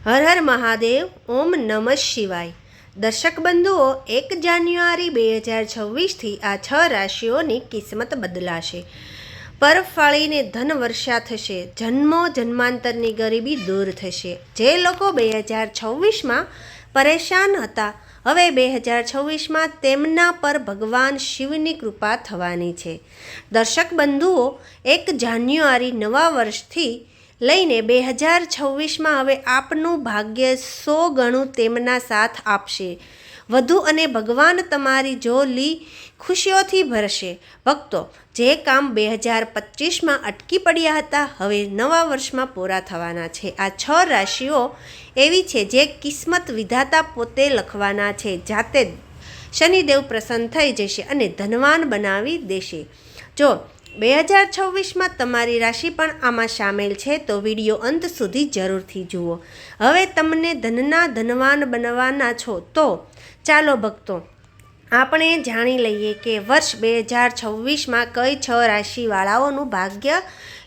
હર હર મહાદેવ. ઓમ નમઃ શિવાય. દર્શક બંધુઓ, 1 જાન્યુઆરી 2026થી આ 6 રાશિઓની કિસ્મત બદલાશે. પરફ ફાળીને ધન વર્ષા થશે. જન્મો જન્માંતરની ગરીબી દૂર થશે. જે લોકો 2026માં પરેશાન હતા, હવે 2026માં તેમના પર ભગવાન શિવની કૃપા થવાની છે. દર્શક બંધુઓ, 1 જાન્યુઆરી નવા વર્ષથી લઈને 2026માં હવે આપનું ભાગ્ય 100 ગણું તેમના સાથ આપશે. વધુ અને ભગવાન તમારી જોલી ખુશીઓથી ભરશે. ભક્તો, જે કામ 2025માં અટકી પડ્યા હતા, હવે નવા વર્ષમાં પૂરા થવાના છે. આ 6 રાશિઓ એવી છે જે કિસ્મત વિધાતા પોતે લખવાના છે. જાતે જ શનિદેવ પ્રસન્ન થઈ જશે અને ધનવાન બનાવી દેશે. જો 2026માં તમારી રાશિ પણ આમાં સામેલ છે તો વિડીયો અંત સુધી જરૂરથી જુઓ. હવે તમને ધનના ધનવાન બનવાના છો તો ચાલો ભક્તો, આપણે જાણી લઈએ કે વર્ષ 2026માં કઈ 6 રાશિવાળાઓનું ભાગ્ય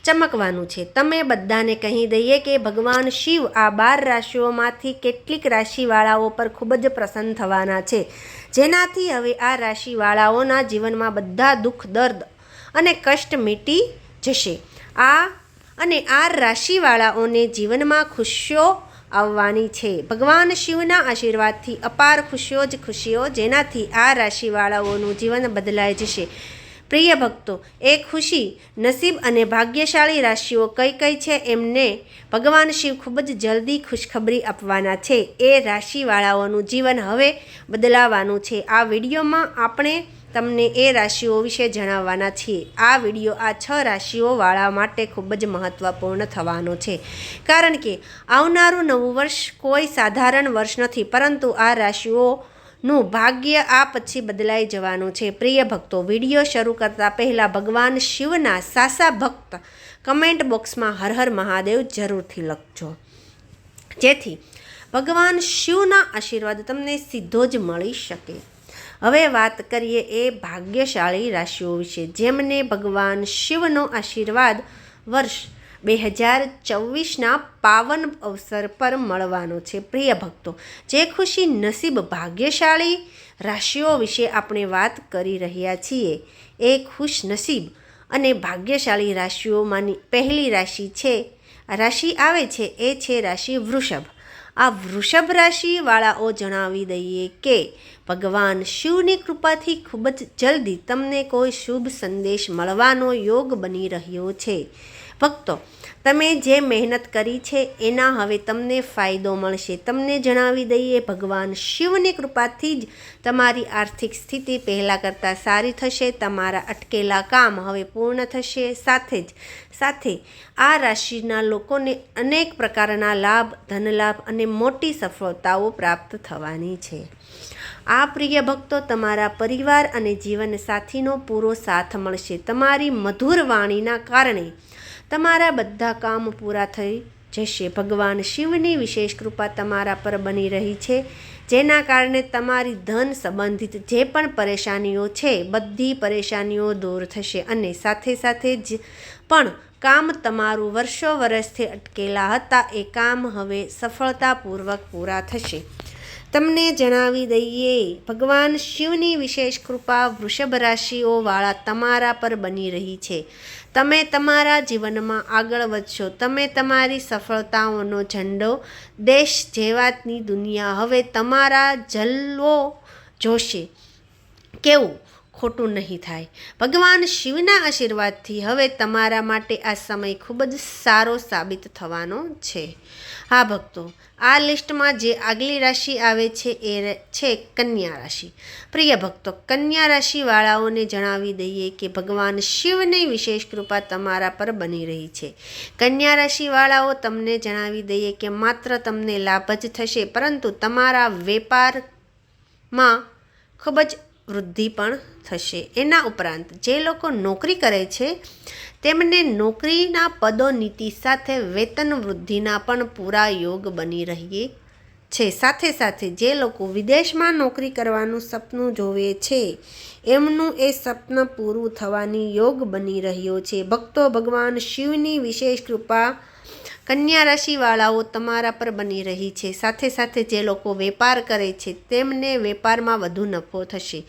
ચમકવાનું છે. તમે બધાને કહી દઈએ કે ભગવાન શિવ આ 12 રાશિઓમાંથી કેટલીક રાશિવાળાઓ પર ખૂબ જ પ્રસન્ન થવાના છે, જેનાથી હવે આ રાશિવાળાઓના જીવનમાં બધા દુઃખ, દર્દ અને કષ્ટ મિટી જશે. આ રાશિવાળાઓને જીવનમાં ખુશીઓ આવવાની છે. ભગવાન શિવના આશીર્વાદથી અપાર ખુશીઓ જ ખુશીઓ, જેનાથી આ રાશિવાળાઓનું જીવન બદલાઈ જશે. પ્રિય ભક્તો, એ ખુશી, નસીબ અને ભાગ્યશાળી રાશિઓ કઈ કઈ છે એમને ભગવાન શિવ ખૂબ જ જલ્દી ખુશખબરી આપવાના છે. એ રાશિવાળાઓનું જીવન હવે બદલાવાનું છે. આ વિડીયોમાં આપણે તમને એ રાશિઓ વિશે જણાવવાના છીએ. આ વિડીયો આ 6 રાશિઓવાળા માટે ખૂબ જ મહત્ત્વપૂર્ણ થવાનો છે, કારણ કે આવનારું નવું વર્ષ કોઈ સાધારણ વર્ષ નથી, પરંતુ આ રાશિઓનું ભાગ્ય આ પછી બદલાઈ જવાનું છે. પ્રિય ભક્તો, વિડીયો શરૂ કરતાં પહેલાં ભગવાન શિવના સાચા ભક્ત કમેન્ટ બોક્સમાં હર હર મહાદેવ જરૂરથી લખજો, જેથી ભગવાન શિવના આશીર્વાદ તમને સીધો જ મળી શકે. હવે વાત કરીએ એ ભાગ્યશાળી રાશિઓ વિશે, જેમને ભગવાન શિવનો આશીર્વાદ વર્ષ 2024ના પાવન અવસર પર મળવાનો છે. પ્રિય ભક્તો, જે ખુશી, નસીબ, ભાગ્યશાળી રાશિઓ વિશે આપણે વાત કરી રહ્યા છીએ, એ ખુશ નસીબ અને ભાગ્યશાળી રાશિઓમાંની પહેલી રાશિ આવે છે એ છે રાશિ વૃષભ. આ વૃષભ રાશિવાળાઓ જણાવી દઈએ કે ભગવાન શિવની કૃપાથી ખૂબ જ જલ્દી તમને કોઈ શુભ સંદેશ મળવાનો યોગ બની રહ્યો છે. ભક્તો, તમે જે મહેનત કરી છે એના હવે તમને ફાયદો મળશે. તમને જણાવી દઈએ, ભગવાન શિવની કૃપાથી જ તમારી આર્થિક સ્થિતિ પહેલાં કરતાં સારી થશે. તમારા અટકેલા કામ હવે પૂર્ણ થશે. સાથે આ રાશિના લોકોને અનેક પ્રકારના લાભ, ધનલાભ અને મોટી સફળતાઓ પ્રાપ્ત થવાની છે. આ પ્રિય ભક્તો, તમારા પરિવાર અને જીવનસાથીનો પૂરો સાથ મળશે. તમારી મધુર વાણીના કારણે તમારા બધા કામ પૂરા થઈ જશે. ભગવાન શિવની વિશેષ કૃપા તમારા પર બની રહી છે, જેના કારણે તમારી ધન સંબંધિત જે પણ પરેશાનીઓ છે, બધી પરેશાનીઓ દૂર થશે અને સાથે જ પણ કામ તમારું વર્ષોથી અટકેલા હતા એ કામ હવે સફળતાપૂર્વક પૂરા થશે. તમને જણાવી દઈએ, ભગવાન શિવની વિશેષ કૃપા વૃષભ રાશિઓવાળા તમારા પર બની રહી છે. તમે તમારા જીવનમાં આગળ વધશો. તમે તમારી સફળતાઓનો ઝંડો દેશ જેવાતની દુનિયા હવે તમારા જલવો જોશે. કેવું ખોટું નહીં થાય. ભગવાન શિવના આશીર્વાદથી હવે તમારા માટે આ સમય ખૂબ જ સારો સાબિત થવાનો છે. હા ભક્તો, આ લિસ્ટમાં જે આગલી રાશિ આવે છે એ છે કન્યા રાશિ. પ્રિય ભક્તો, કન્યા રાશિવાળાઓને જણાવી દઈએ કે ભગવાન શિવની વિશેષ કૃપા તમારા પર બની રહી છે. કન્યા રાશિવાળાઓ, તમને જણાવી દઈએ કે માત્ર તમને લાભ જ થશે, પરંતુ તમારા વેપારમાં ખૂબ જ વૃદ્ધિ પણ થશે. એના ઉપરાંત જે લોકો નોકરી કરે છે તેમને નોકરીના પદોન્નતિ સાથે વેતન વૃદ્ધિના પણ પૂરા યોગ બની રહી છે. સાથે જે લોકો વિદેશમાં નોકરી કરવાનું સપનું જોવે છે, એમનું એ સપનું પૂરું થવાની યોગ બની રહ્યો છે. ભક્તો, ભગવાન શિવની વિશેષ કૃપા કન્યા રાશિવાળાઓ તમારા પર બની રહી છે. સાથે સાથે જે લોકો વેપાર કરે છે તેમને વેપારમાં વધુ નફો થશે.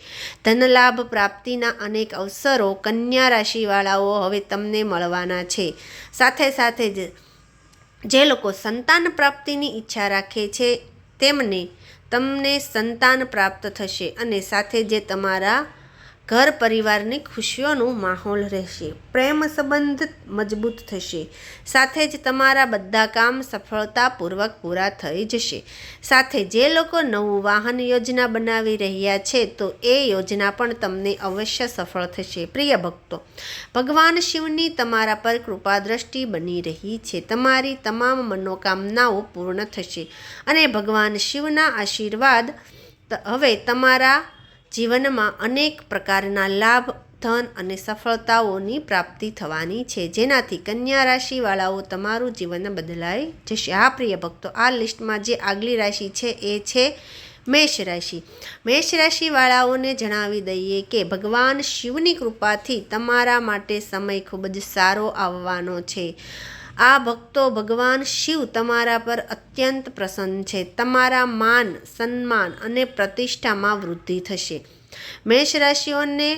ધનલાભ પ્રાપ્તિના અનેક અવસરો કન્યા રાશિવાળાઓ હવે તમને મળવાના છે. સાથે સાથે જ જે લોકો સંતાન પ્રાપ્તિની ઈચ્છા રાખે છે તમને સંતાન પ્રાપ્ત થશે અને સાથે જે તમારા ઘર પરિવારની ખુશીઓનું માહોલ રહેશે. પ્રેમ સંબંધ મજબૂત થશે. સાથે જ તમારા બધા કામ સફળતાપૂર્વક પૂરા થઈ જશે. સાથે જે લોકો નવું વાહન યોજના બનાવી રહ્યા છે તો એ યોજના પણ તમને અવશ્ય સફળ થશે. પ્રિય ભક્તો, ભગવાન શિવની તમારા પર કૃપા દ્રષ્ટિ બની રહી છે. તમારી તમામ મનોકામનાઓ પૂર્ણ થશે અને ભગવાન શિવના આશીર્વાદ હવે તમારા જીવનમાં અનેક પ્રકારના લાભ, ધન અને સફળતાઓની પ્રાપ્તિ થવાની છે, જેનાથી કન્યા રાશિવાળાઓ તમારું જીવન બદલાઈ જશે. હા પ્રિય ભક્તો, આ લિસ્ટમાં જે આગલી રાશિ છે એ છે મેષ રાશિ. મેષ રાશિવાળાઓને જણાવી દઈએ કે ભગવાન શિવની કૃપાથી તમારા માટે સમય ખૂબ જ સારો આવવાનો છે. આ ભક્તો, ભગવાન શિવ તમારા પર અત્યંત પ્રસન્ન છે. તમારા માન, સન્માન અને પ્રતિષ્ઠામાં વૃદ્ધિ થશે. મેષ રાશિઓને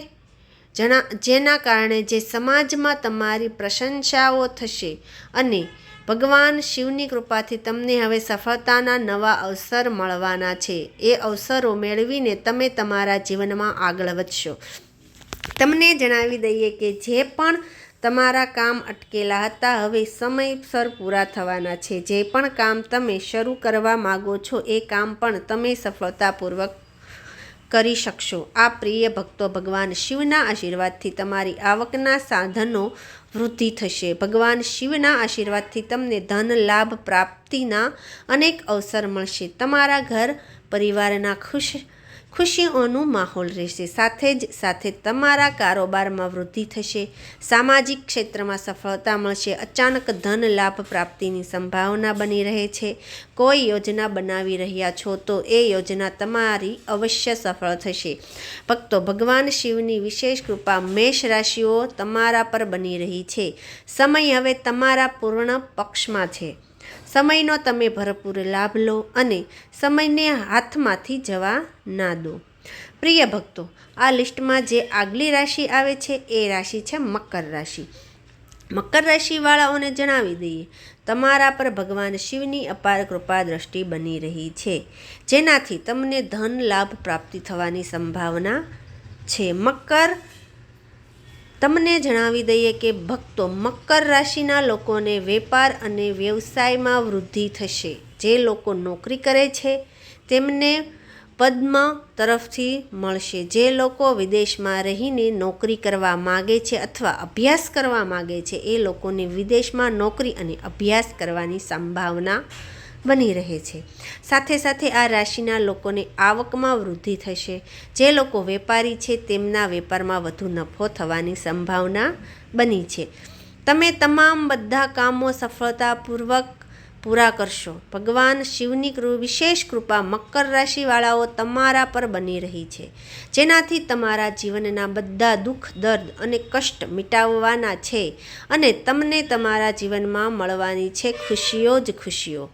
જેના કારણે જે સમાજમાં તમારી પ્રશંસાઓ થશે અને ભગવાન શિવની કૃપાથી તમને હવે સફળતાના નવા અવસર મળવાના છે. એ અવસરો મેળવીને તમે તમારા જીવનમાં આગળ વધશો. તમને જણાવી દઈએ કે જે પણ તમારા કામ અટકેલા હતા હવે સમયસર પૂરા થવાના છે. જે પણ કામ તમે શરૂ કરવા માગો છો એ કામ પણ તમે સફળતાપૂર્વક કરી શકશો. આ પ્રિય ભક્તો, ભગવાન શિવના આશીર્વાદથી તમારી આવકના સાધનો વૃદ્ધિ થશે. ભગવાન શિવના આશીર્વાદથી તમને ધન લાભ પ્રાપ્તિના અનેક અવસર મળશે. તમારા ઘર પરિવારના ખુશીઓનું માહોલ રહેશે. સાથે તમારા કારોબારમાં વૃદ્ધિ થશે. સામાજિક ક્ષેત્રમાં સફળતા મળશે. અચાનક ધન લાભ પ્રાપ્તિની સંભાવના બની રહે છે. કોઈ યોજના બનાવી રહ્યા છો તો એ યોજના તમારી અવશ્ય સફળ થશે. ભક્તો, ભગવાન શિવની વિશેષ કૃપા મેષ રાશિઓ તમારા પર બની રહી છે. સમય હવે તમારા પૂર્ણ પક્ષમાં છે. સમયનો તમે ભરપૂર લાભ લો અને સમયને હાથમાંથી જવા ના દો. પ્રિય ભક્તો, આ લિસ્ટમાં જે આગલી રાશિ આવે છે એ રાશિ છે મકર રાશિ. મકર રાશિવાળાઓને જણાવી દઈએ તમારા પર ભગવાન શિવની અપાર કૃપા દ્રષ્ટિ બની રહી છે, જેનાથી તમને ધન લાભ પ્રાપ્તિ થવાની સંભાવના છે. તમને જણાવી દઈએ કે ભક્તો, મકર રાશિના લોકોને વેપાર અને વ્યવસાયમાં વૃદ્ધિ થશે. જે લોકો નોકરી કરે છે તેમને પદ્મ તરફથી મળશે. જે લોકો વિદેશમાં રહીને નોકરી કરવા માગે છે અથવા અભ્યાસ કરવા માગે છે એ લોકોને વિદેશમાં નોકરી અને અભ્યાસ કરવાની સંભાવના બની રહે છે. સાથે સાથે આ રાશિના લોકોને આવકમાં વૃદ્ધિ થશે. જે લોકો વેપારી છે તેમના વેપારમાં વધુ નફો થવાની સંભાવના બની છે. તમે તમામ બધા કામો સફળતાપૂર્વક પૂરા કરશો. ભગવાન શિવની વિશેષ કૃપા મકર રાશિવાળાઓ તમારા પર બની રહી છે, જેનાથી તમારા જીવનના બધા દુઃખ, દર્દ અને કષ્ટ મિટાવવાના છે અને તમને તમારા જીવનમાં મળવાની છે ખુશીઓ જ ખુશીઓ,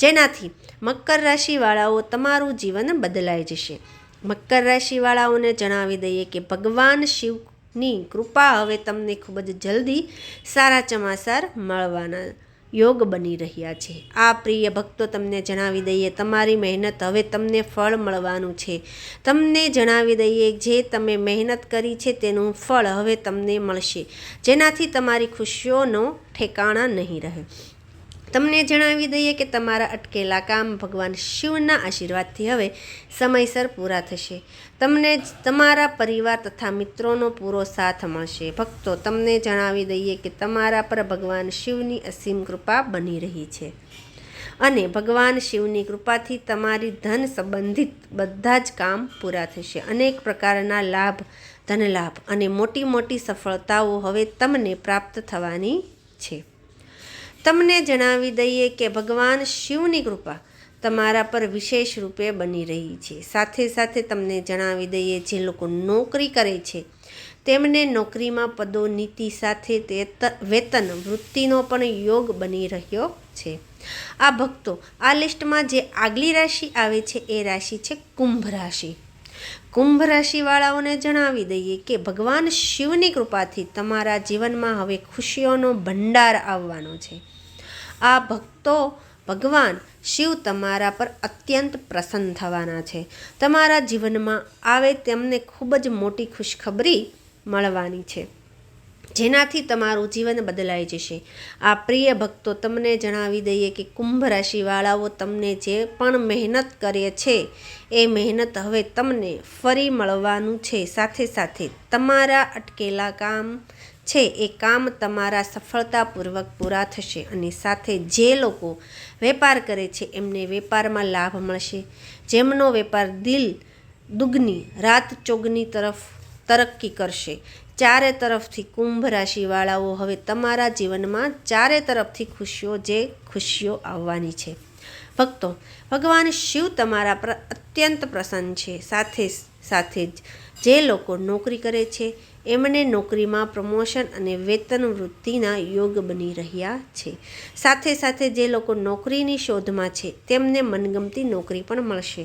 જેનાથી મકર રાશિવાળાઓ તમારું જીવન બદલાઈ જશે. મકર રાશિવાળાઓને જણાવી દઈએ કે ભગવાન શિવની કૃપા હવે તમને ખૂબ જ જલ્દી સારા સમાચાર મળવાના યોગ બની રહ્યા છે. આ પ્રિય ભક્તો, તમને જણાવી દઈએ તમારી મહેનત હવે તમને ફળ મળવાનું છે. તમને જણાવી દઈએ જે તમે મહેનત કરી છે તેનું ફળ હવે તમને મળશે, જેનાથી તમારી ખુશીઓનો ઠેકાણા નહીં રહે. તમને જણાવી દઈએ કે તમારા અટકેલા કામ ભગવાન શિવના આશીર્વાદથી હવે સમયસર પૂરા થશે. તમને તમારા પરિવાર તથા મિત્રોનો પૂરો સાથ મળશે. ભક્તો, તમને જણાવી દઈએ કે તમારા પર ભગવાન શિવની અસીમ કૃપા બની રહી છે અને ભગવાન શિવની કૃપાથી તમારી ધન સંબંધિત બધા જ કામ પૂરા થશે. અનેક પ્રકારના લાભ, ધનલાભ અને મોટી મોટી સફળતાઓ હવે તમને પ્રાપ્ત થવાની છે. તમને જણાવી દઈએ કે ભગવાન શિવની કૃપા તમારા પર વિશેષ રૂપે બની રહી છે. સાથે સાથે તમને જણાવી દઈએ જે લોકો નોકરી કરે છે તેમને નોકરીમાં પદોન્નતિ સાથે વેતન વૃદ્ધિનો પણ યોગ બની રહ્યો છે. આ ભક્તો, આ લિસ્ટમાં જે આગલી રાશિ આવે છે એ રાશિ છે કુંભ રાશિ. કુંભ રાશિવાળાઓને જણાવી દઈએ કે ભગવાન શિવની કૃપાથી તમારા જીવનમાં હવે ખુશીઓનો ભંડાર આવવાનો છે. આ ભક્તો, ભગવાન શિવ તમારા પર અત્યંત પ્રસન્ન થવાના છે. તમારા જીવનમાં આવે તેમને ખૂબ જ મોટી ખુશખબરી મળવાની છે, જેનાથી તમારું જીવન બદલાઈ જશે. આ પ્રિય ભક્તો, તમને જણાવી દઈએ કે કુંભ રાશિવાળાઓ તમને જે પણ મહેનત કરે છે એ મહેનત હવે તમને ફરી મળવાનું છે. સાથે સાથે તમારા અટકેલા કામ છે એ કામ તમારા સફળતાપૂર્વક પૂરા થશે. અને સાથે જે લોકો વેપાર કરે છે એમને વેપારમાં લાભ મળશે. જેમનો વેપાર દિલ દુગની રાત ચોગની તરફ તરક્કી કરશે. ચારે તરફથી કુંભ રાશિવાળાઓ, હવે તમારા જીવનમાં ચારે તરફથી ખુશીઓ આવવાની છે. ભક્તો, ભગવાન શિવ તમારા પર અત્યંત પ્રસન્ન છે. સાથે સાથે જે લોકો નોકરી કરે છે એમને નોકરીમાં પ્રમોશન અને વેતન વૃદ્ધિના યોગ બની રહ્યા છે. સાથે સાથે જે લોકો નોકરીની શોધમાં છે તેમને મનગમતી નોકરી પણ મળશે.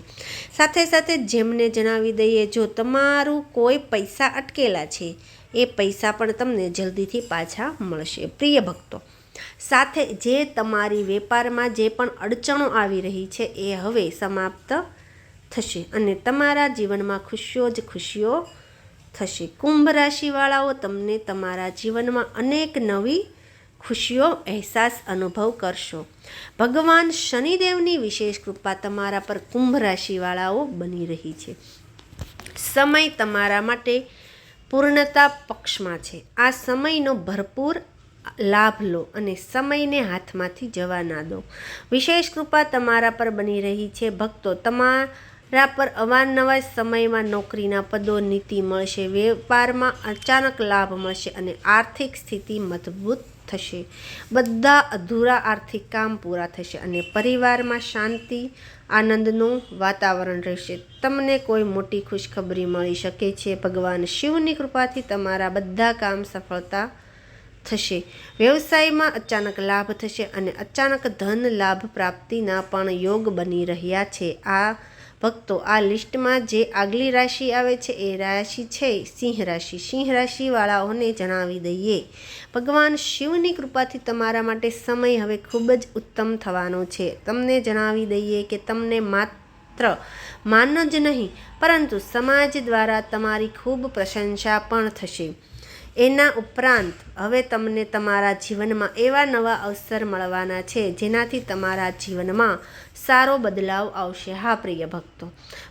સાથે સાથે જેમને જણાવી દઈએ, જો તમારું કોઈ પૈસા અટકેલા છે એ પૈસા પણ તમને જલ્દીથી પાછા મળશે. પ્રિય ભક્તો, સાથે જે તમારી વેપારમાં જે પણ અડચણો આવી રહી છે એ હવે સમાપ્ત થશે અને તમારા જીવનમાં ખુશીઓ થશે. કુંભ રાશિવાળાઓ, તમને તમારા જીવનમાં અનેક નવી ખુશીઓ અહેસાસ અનુભવ કરશો. ભગવાન શનિદેવની વિશેષ કૃપા તમારા પર કુંભ રાશિવાળાઓ બની રહી છે. સમય તમારા માટે પૂર્ણતા પક્ષમાં છે. આ સમયનો ભરપૂર લાભ લો અને સમયને હાથમાંથી જવા ના દો. વિશેષ કૃપા તમારા પર બની રહી છે. ભક્તો, તમારા પર અવારનવાર સમયમાં નોકરીના પદોન્નતિ મળશે. વેપારમાં અચાનક લાભ મળશે અને આર્થિક સ્થિતિ મજબૂત થશે. બધા અધૂરા આર્થિક કામ પૂરા થશે અને પરિવારમાં શાંતિ આનંદનું વાતાવરણ રહેશે. તમને કોઈ મોટી ખુશખબરી મળી શકે છે. ભગવાન શિવની કૃપાથી તમારા બધા કામ સફળતા થશે. વ્યવસાયમાં અચાનક લાભ થશે અને અચાનક ધન લાભ પ્રાપ્તિના પણ યોગ બની રહ્યા છે. આ ભક્તો, આ લિસ્ટમાં જે આગલી રાશિ આવે છે એ રાશિ છે સિંહ રાશિ. સિંહ રાશિવાળાઓને જણાવી દઈએ, ભગવાન શિવની કૃપાથી તમારા માટે સમય હવે ખૂબ જ ઉત્તમ થવાનો છે. તમને જણાવી દઈએ કે તમને માત્ર માન જ નહીં પરંતુ સમાજ દ્વારા તમારી ખૂબ પ્રશંસા પણ થશે. એના ઉપરાંત હવે તમને તમારા જીવનમાં એવા નવા અવસર મળવાના છે જેનાથી તમારા જીવનમાં સારો બદલાવ આવશે. હા પ્રિય ભક્તો,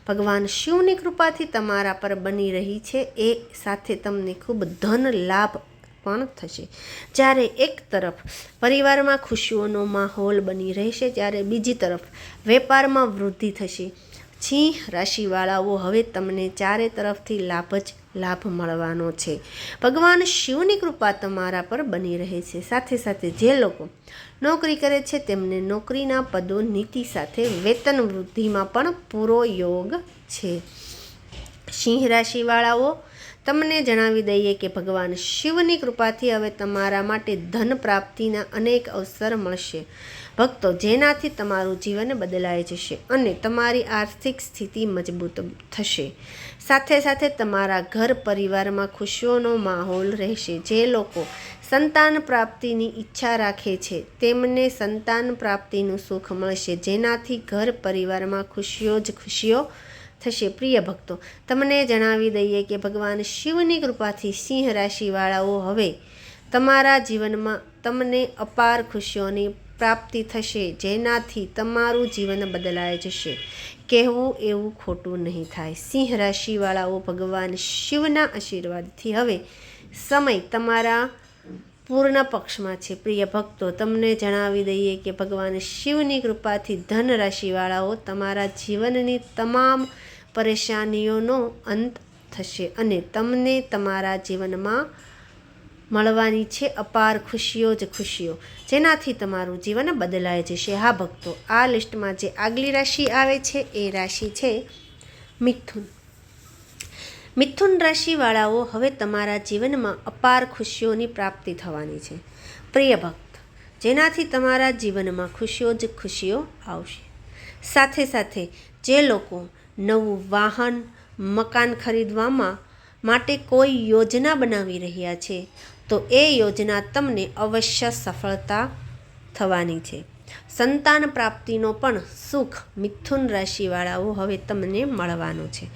ભગવાન શિવની કૃપાથી તમારા પર બની રહી છે એ સાથે તમને ખૂબ ધન લાભ પણ થશે. જ્યારે એક તરફ પરિવારમાં ખુશીઓનો માહોલ બની રહેશે, ત્યારે બીજી તરફ વેપારમાં વૃદ્ધિ થશે. સિંહ રાશિવાળાઓ, હવે તમને ચારે તરફથી લાભ મળવાનો છે. ભગવાન શિવની કૃપા તમારા પર બની રહે છે. સાથે સાથે જે લોકો નોકરી કરે છે તેમને નોકરીના પદોન્નતિ સાથે વેતન વૃદ્ધિમાં પણ પૂરો યોગ છે. સિંહ રાશિવાળાઓ, તમને જણાવી દઈએ કે ભગવાન શિવની કૃપાથી હવે તમારા માટે ધન પ્રાપ્તિના અનેક અવસર મળશે. ભક્તો, જેનાથી તમારું જીવન બદલાઈ જશે અને તમારી આર્થિક સ્થિતિ મજબૂત થશે. સાથે સાથે તમારા ઘર પરિવારમાં ખુશીઓનો માહોલ રહેશે. જે લોકો સંતાન પ્રાપ્તિની ઈચ્છા રાખે છે તેમને સંતાન પ્રાપ્તિનું સુખ મળશે, જેનાથી ઘર પરિવારમાં ખુશીઓ થશે. પ્રિય ભક્તો, તમને જણાવી દઈએ કે ભગવાન શિવની કૃપાથી સિંહ રાશિવાળાઓ, હવે તમારા જીવનમાં તમને અપાર ખુશીઓની પ્રાપ્તિ થશે, જેનાથી તમારું જીવન બદલાઈ જશે. કહેવું એવું ખોટું નહીં થાય. સિંહ રાશિવાળાઓ, ભગવાન શિવના આશીર્વાદથી હવે સમય તમારા પૂર્ણ પક્ષમાં છે. પ્રિય ભક્તો, તમને જણાવી દઈએ કે ભગવાન શિવની કૃપાથી ધન રાશિવાળાઓ, તમારા જીવનની તમામ પરેશાનીઓનો અંત થશે અને તમને તમારા જીવનમાં મળવાની છે અપાર ખુશીઓ, જેનાથી તમારું જીવન બદલાઈ જશે. હા ભક્તો, આ લિસ્ટમાં જે આગલી રાશિ આવે છે એ રાશિ છે મિથુન. મિથુન રાશિવાળાઓ, હવે તમારા જીવનમાં અપાર ખુશીઓની પ્રાપ્તિ થવાની છે. પ્રિય ભક્ત, જેનાથી તમારા જીવનમાં ખુશીઓ જ ખુશીઓ આવશે. સાથે સાથે જે લોકો નવું વાહન, મકાન ખરીદવામાં માટે કોઈ યોજના બનાવી રહ્યા છે, તો એ યોજના તમને અવશ્ય સફળતા થવાની છે. સંતાન પ્રાપ્તિનો પણ સુખ મિથુન રાશિવાળાઓ હવે તમને મળવાનું છે.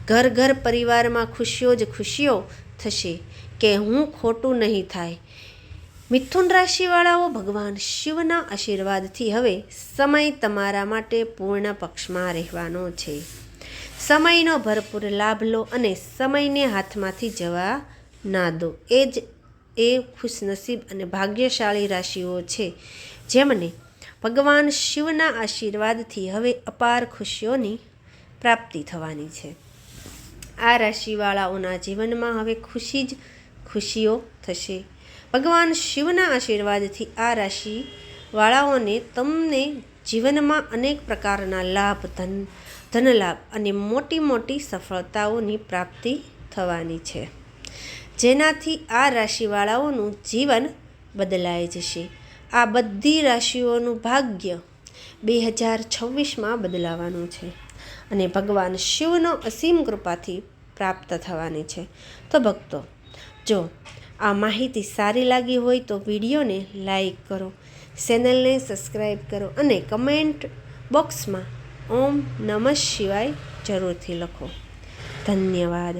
ઘર ઘર પરિવારમાં ખુશીઓ જ ખુશીઓ થશે કે હું ખોટું નહીં થાય. મિથુન રાશિવાળાઓ, ભગવાન શિવના આશીર્વાદથી હવે સમય તમારા માટે પૂર્ણ પક્ષમાં રહેવાનો છે. સમયનો ભરપૂર લાભ લો અને સમયને હાથમાંથી જવા ના દો. એ ખુશનસીબ અને ભાગ્યશાળી રાશિઓ છે જેમને ભગવાન શિવના આશીર્વાદથી હવે અપાર ખુશીઓની પ્રાપ્તિ થવાની છે. આ રાશિવાળાઓના જીવનમાં હવે ખુશી જ ખુશીઓ થશે. ભગવાન શિવના આશીર્વાદથી આ રાશિવાળાઓને તમને જીવનમાં અનેક પ્રકારના લાભ, ધનલાભ અને મોટી મોટી સફળતાઓની પ્રાપ્તિ થવાની છે, જેનાથી આ રાશિવાળાઓનું જીવન બદલાઈ જશે. આ બધી રાશિઓનું ભાગ્ય 2026માં બદલાવાનું છે અને ભગવાન શિવનો અસીમ કૃપાથી પ્રાપ્ત થવાની છે. તો ભક્તો, જો આ માહિતી સારી લાગી હોય તો વિડીયોને લાઈક કરો, ચેનલને સબસ્ક્રાઈબ કરો અને કમેન્ટ બોક્સમાં ઓમ નમઃ શિવાય જરૂરથી લખો. ધન્યવાદ.